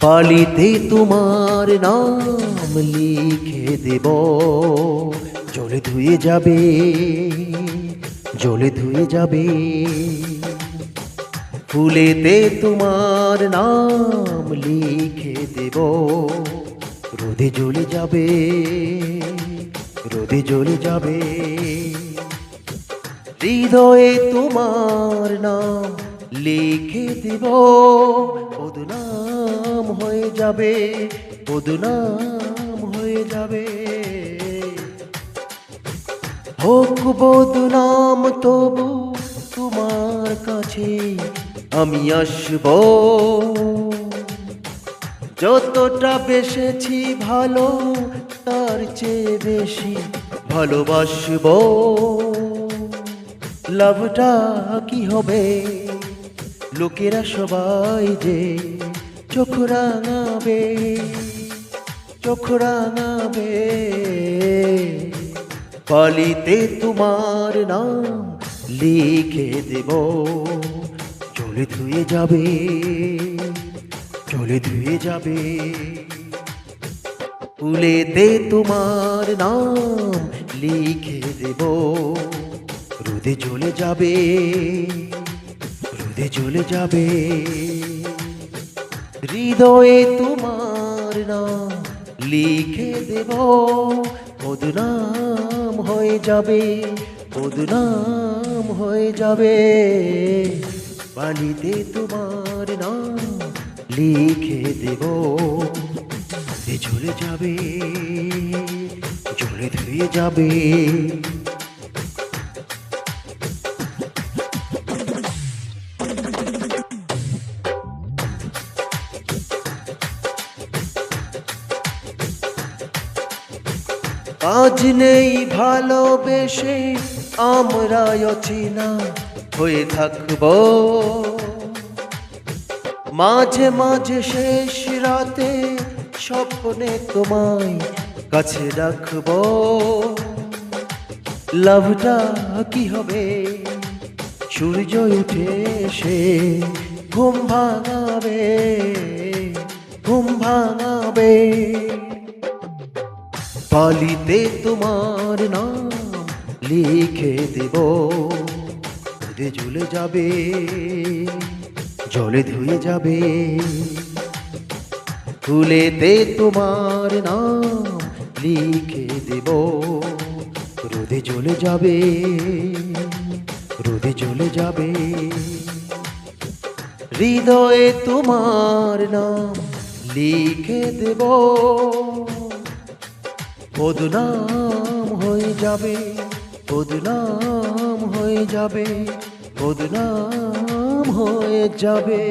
বালিতে তোমার নাম লিখে দেব, জলে ধুয়ে যাবে, জলে ধুয়ে যাবে। ফুলেতে তোমার নাম লিখে দেব, রোদে জ্বলে যাবে, রোদে জ্বলে যাবে। হৃদয়ে তোমার নাম লিখে দেব, বদনাম হয়ে যাবে, বদনাম হয়ে যাবে। হোক বদনাম তবু তোমার কাছে আমি আসব, যতটা বেসেছি ভালো তার চেয়ে বেশি ভালোবাসব। লাভটা কি হবে, লোকেরা সবাই যে চোখ রাঙাবে, চোখ রাঙাবে। বালিতে তোমার নাম লিখে দেব, জলে ধুয়ে যাবে, জলে ধুয়ে যাবে। ফুলেতে তোমার নাম লিখে দেব, রোদে জ্বলে যাবে, রোদে জ্বলে যাবে। হৃদয়ে তোমার নাম লিখে দেব, বদনাম হয়ে যাবে, বদনাম হয়ে যাবে। বালিতে তোমার নাম লিখে দেব, রোদে জ্বলে যাবে, জলে ধুয়ে যাবে। আজ নেই ভালোবেসে আমরা অচেনা হয়ে থাকব, মাঝে মাঝে শেষ রাতে স্বপ্নে তোমায় কাছে রাখব। লাভটা কি হবে, সূর্য উঠে এসে ঘুম ভাঙাবে, ঘুম ভাঙাবে। বালিতে তোমার নাম লিখে দেব, রোদে জ্বলে যাবে, জলে ধুয়ে যাবে। ফুলেতে তোমার নাম লিখে দেব, রোদে জ্বলে যাবে, রোদে জ্বলে যাবে। হৃদয়ে তোমার নাম লিখে দেব, বদনাম হয়ে যাবে, বদনাম হয়ে যাবে, বদনাম হয়ে যাবে।